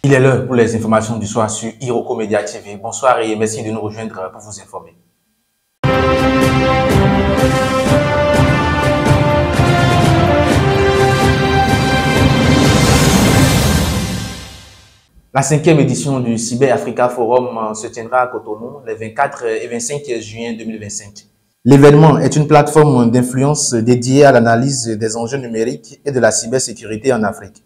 Il est l'heure pour les informations du soir sur Iroko Media TV. Bonsoir et merci de nous rejoindre pour vous informer. La 5e édition du Cyber Africa Forum se tiendra à Cotonou les 24 et 25 juin 2025. L'événement est une plateforme d'influence dédiée à l'analyse des enjeux numériques et de la cybersécurité en Afrique.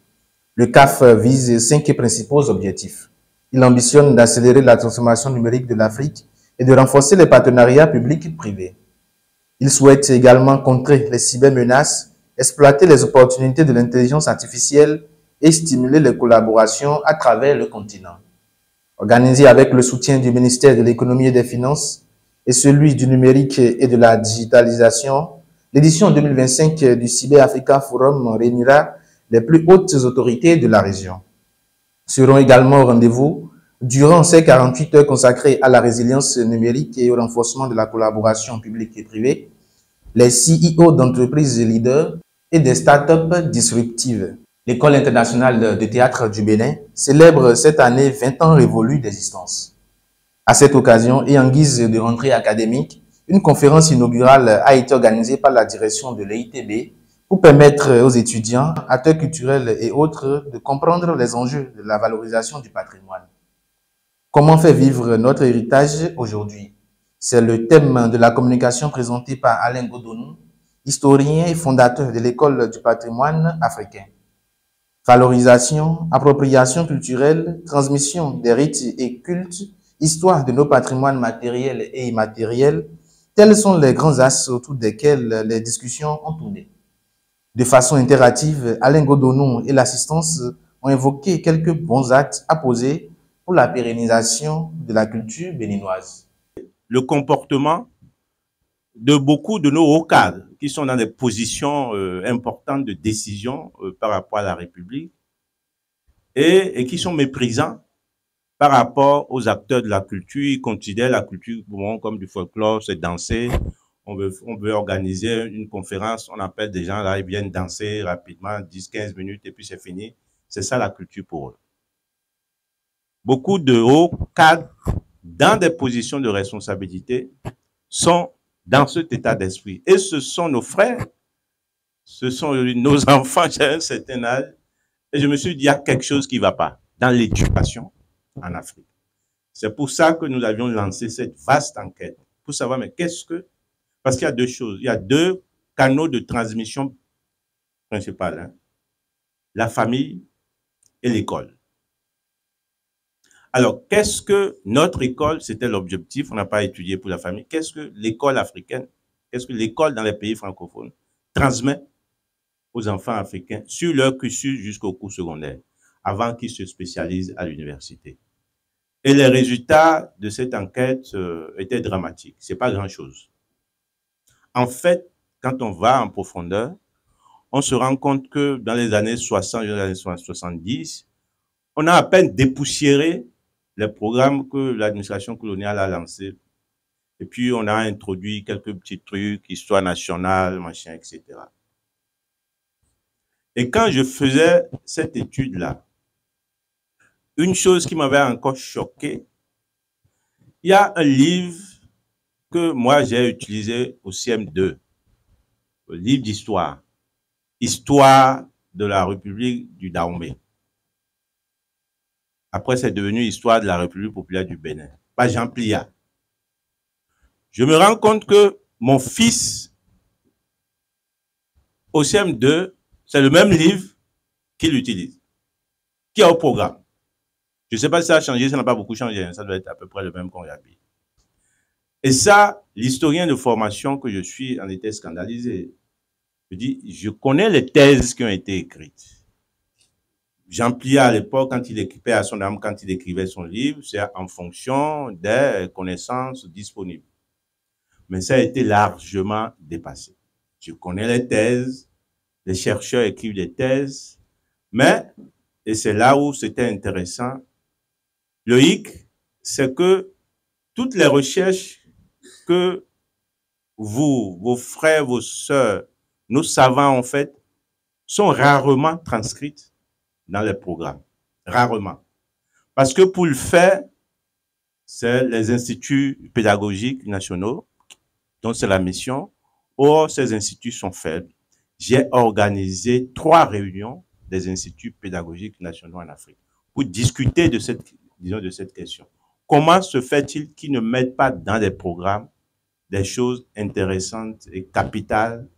Le CAF vise 5 principaux objectifs. Il ambitionne d'accélérer la transformation numérique de l'Afrique et de renforcer les partenariats publics-privés. Il souhaite également contrer les cybermenaces, exploiter les opportunités de l'intelligence artificielle et stimuler les collaborations à travers le continent. Organisé avec le soutien du ministère de l'Économie et des Finances et celui du numérique et de la digitalisation, l'édition 2025 du Cyber Africa Forum réunira les plus hautes autorités de la région. Seront également au rendez-vous, durant ces 48 heures consacrées à la résilience numérique et au renforcement de la collaboration publique et privée, les CEO d'entreprises leaders et des startups disruptives. L'École internationale de théâtre du Bénin célèbre cette année 20 ans révolus d'existence. À cette occasion et en guise de rentrée académique, une conférence inaugurale a été organisée par la direction de l'EITB pour permettre aux étudiants, acteurs culturels et autres de comprendre les enjeux de la valorisation du patrimoine. Comment faire vivre notre héritage aujourd'hui? C'est le thème de la communication présentée par Alain Godonou, historien et fondateur de l'École du patrimoine africain. Valorisation, appropriation culturelle, transmission des rites et cultes, histoire de nos patrimoines matériels et immatériels, tels sont les grands axes autour desquels les discussions ont tourné. De façon interactive, Alain Godonou et l'assistance ont évoqué quelques bons actes à poser pour la pérennisation de la culture béninoise. Le comportement de beaucoup de nos hauts cadres qui sont dans des positions importantes de décision par rapport à la République et qui sont méprisants par rapport aux acteurs de la culture. Ils considèrent la culture comme du folklore, c'est danser. On veut organiser une conférence, on appelle des gens là, ils viennent danser rapidement, 10-15 minutes et puis c'est fini. C'est ça la culture pour eux. Beaucoup de hauts cadres dans des positions de responsabilité sont dans cet état d'esprit. Et ce sont nos frères, ce sont nos enfants, j'ai un certain âge. Et je me suis dit, il y a quelque chose qui ne va pas dans l'éducation en Afrique. C'est pour ça que nous avions lancé cette vaste enquête, pour savoir, mais qu'est-ce que... Parce qu'il y a deux choses, il y a deux canaux de transmission principaux, hein? La famille et l'école. Alors, qu'est-ce que notre école, c'était l'objectif, on n'a pas étudié pour la famille, qu'est-ce que l'école africaine, qu'est-ce que l'école dans les pays francophones transmet aux enfants africains sur leur cursus jusqu'au cours secondaire, avant qu'ils se spécialisent à l'université. Et les résultats de cette enquête étaient dramatiques, c'est pas grand-chose. En fait, quand on va en profondeur, on se rend compte que dans les années 60, les années 70, on a à peine dépoussiéré les programmes que l'administration coloniale a lancés. Et puis, on a introduit quelques petits trucs, histoire nationale, machin, etc. Et quand je faisais cette étude-là, une chose qui m'avait encore choqué, il y a un livre que moi j'ai utilisé au CM2, le livre d'histoire, Histoire de la République du Dahomey. Après, c'est devenu Histoire de la République populaire du Bénin, par Jean Pliat. Je me rends compte que mon fils, au CM2, c'est le même livre qu'il utilise, qui est au programme. Je ne sais pas si ça a changé, ça n'a pas beaucoup changé, ça doit être à peu près le même qu'on a mis. Et ça, l'historien de formation que je suis en était scandalisé. Je dis, je connais les thèses qui ont été écrites. Jean Pliat, à l'époque, quand il équipait à son âme, quand il écrivait son livre, c'est en fonction des connaissances disponibles. Mais ça a été largement dépassé. Je connais les thèses, les chercheurs écrivent des thèses, mais, et c'est là où c'était intéressant, le hic, c'est que toutes les recherches que vous, vos frères, vos sœurs, nos savants ont faites, sont rarement transcrites dans les programmes. Rarement. Parce que pour le faire, c'est les instituts pédagogiques nationaux, dont c'est la mission. Or, ces instituts sont faibles. J'ai organisé 3 réunions des instituts pédagogiques nationaux en Afrique pour discuter de cette question. Comment se fait-il qu'ils ne mettent pas dans des programmes des choses intéressantes et capitales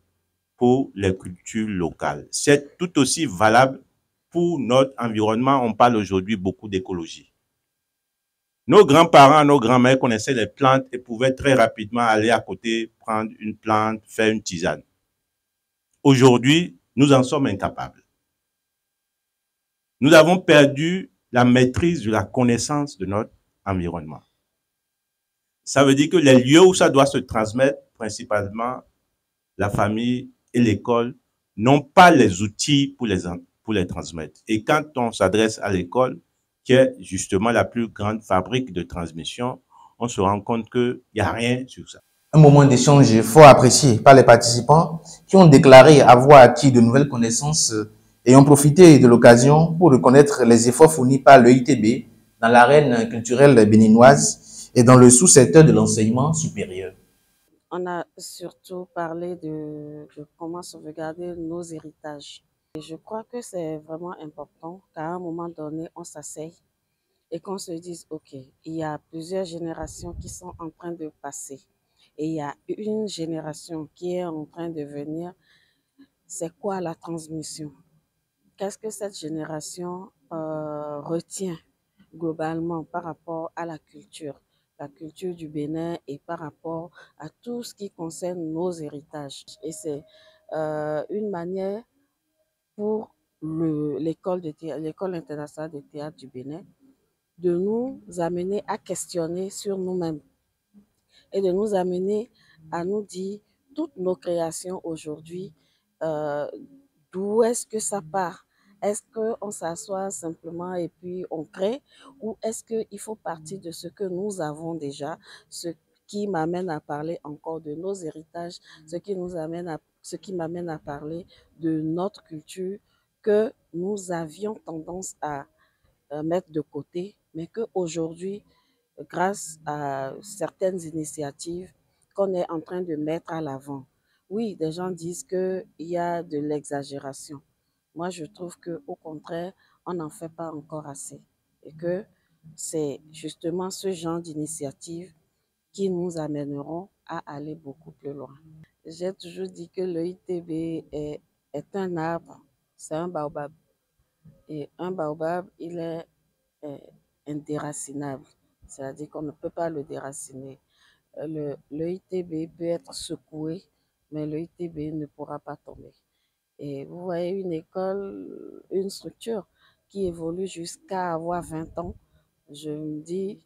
pour les cultures locales? C'est tout aussi valable pour notre environnement. On parle aujourd'hui beaucoup d'écologie. Nos grands-parents, nos grands-mères connaissaient les plantes et pouvaient très rapidement aller à côté, prendre une plante, faire une tisane. Aujourd'hui, nous en sommes incapables. Nous avons perdu la maîtrise de la connaissance de notre environnement. Ça veut dire que les lieux où ça doit se transmettre, principalement la famille et l'école, n'ont pas les outils pour les transmettre. Et quand on s'adresse à l'école, qui est justement la plus grande fabrique de transmission, on se rend compte qu'il n'y a rien sur ça. Un moment d'échange fort apprécié par les participants qui ont déclaré avoir acquis de nouvelles connaissances et ont profité de l'occasion pour reconnaître les efforts fournis par l'EITB dans l'arène culturelle béninoise et dans le sous-secteur de l'enseignement supérieur. On a surtout parlé de comment sauvegarder nos héritages. Et je crois que c'est vraiment important qu'à un moment donné, on s'asseye et qu'on se dise, OK, il y a plusieurs générations qui sont en train de passer et il y a une génération qui est en train de venir. C'est quoi la transmission? Qu'est-ce que cette génération retient globalement par rapport à la culture du Bénin et par rapport à tout ce qui concerne nos héritages? Et c'est une manière pour l'école internationale de théâtre du Bénin de nous amener à questionner sur nous-mêmes et de nous amener à nous dire toutes nos créations aujourd'hui, d'où est-ce que ça part? Est-ce qu'on s'assoit simplement et puis on crée, ou est-ce qu'il faut partir de ce que nous avons déjà, ce qui m'amène à parler encore de nos héritages, ce qui m'amène à parler de notre culture que nous avions tendance à mettre de côté, mais qu'aujourd'hui, grâce à certaines initiatives qu'on est en train de mettre à l'avant. Oui, des gens disent qu'il y a de l'exagération. Moi, je trouve qu'au contraire, on n'en fait pas encore assez. Et que c'est justement ce genre d'initiatives qui nous amèneront à aller beaucoup plus loin. J'ai toujours dit que le ITB est un arbre, c'est un baobab. Et un baobab, il est indéracinable. C'est-à-dire qu'on ne peut pas le déraciner. Le ITB peut être secoué, mais le ITB ne pourra pas tomber. Et vous voyez une école, une structure qui évolue jusqu'à avoir 20 ans, je me dis,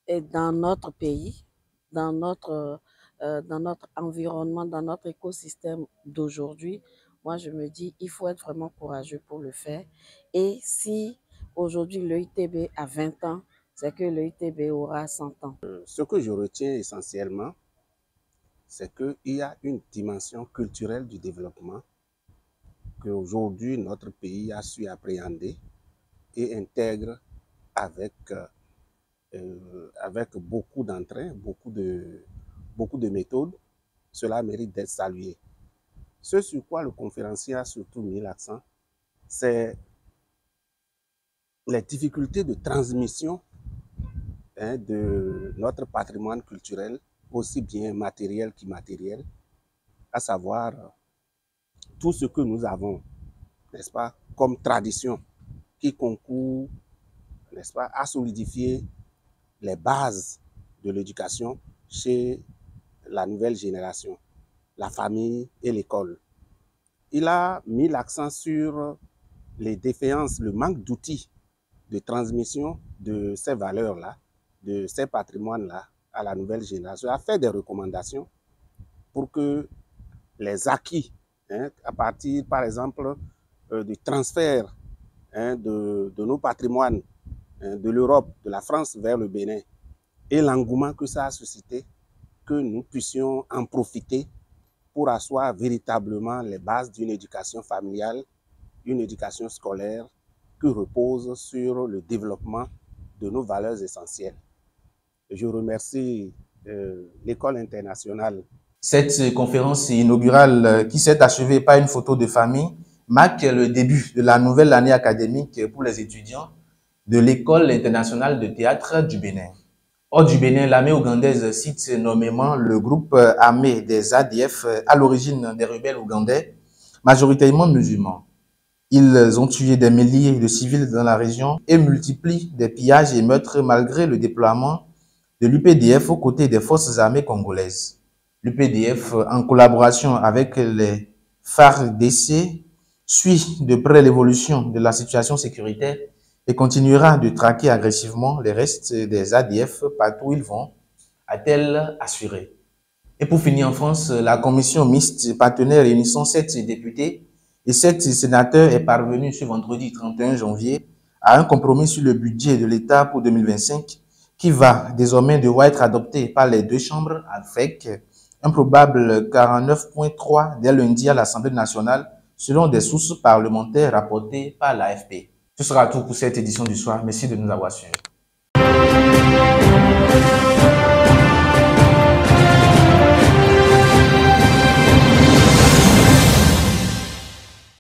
et dans notre pays, dans notre environnement, dans notre écosystème d'aujourd'hui, moi je me dis, il faut être vraiment courageux pour le faire. Et si aujourd'hui le ITB a 20 ans, c'est que le ITB aura 100 ans. Ce que je retiens essentiellement, c'est qu'il y a une dimension culturelle du développement qu'aujourd'hui notre pays a su appréhender et intègre avec beaucoup d'entrain, beaucoup de méthodes. Cela mérite d'être salué. Ce sur quoi le conférencier a surtout mis l'accent, c'est les difficultés de transmission de notre patrimoine culturel, aussi bien matériel qu'immatériel, à savoir tout ce que nous avons, n'est-ce pas, comme tradition, qui concourt, n'est-ce pas, à solidifier les bases de l'éducation chez la nouvelle génération, la famille et l'école. Il a mis l'accent sur les défaillances, le manque d'outils de transmission de ces valeurs-là, de ces patrimoines-là à la nouvelle génération, a fait des recommandations pour que les acquis, à partir par exemple du transfert de nos patrimoines de l'Europe, de la France vers le Bénin, et l'engouement que ça a suscité, que nous puissions en profiter pour asseoir véritablement les bases d'une éducation familiale, une éducation scolaire qui repose sur le développement de nos valeurs essentielles. Je remercie l'École internationale. Cette conférence inaugurale qui s'est achevée par une photo de famille marque le début de la nouvelle année académique pour les étudiants de l'École internationale de théâtre du Bénin. Hors du Bénin, l'armée ougandaise cite nommément le groupe armé des ADF à l'origine des rebelles ougandais, majoritairement musulmans. Ils ont tué des milliers de civils dans la région et multiplient des pillages et meurtres malgré le déploiement de l'UPDF aux côtés des forces armées congolaises. L'UPDF, en collaboration avec les FARDC, suit de près l'évolution de la situation sécuritaire et continuera de traquer agressivement les restes des ADF partout où ils vont, a-t-elle assuré. Et pour finir, en France, la commission mixte partenaire réunissant 7 députés et 7 sénateurs est parvenue ce vendredi 31 janvier à un compromis sur le budget de l'État pour 2025 qui va désormais devoir être adopté par les deux chambres avec un probable 49.3 dès lundi à l'Assemblée nationale selon des sources parlementaires rapportées par l'AFP. Ce sera tout pour cette édition du soir. Merci de nous avoir suivis.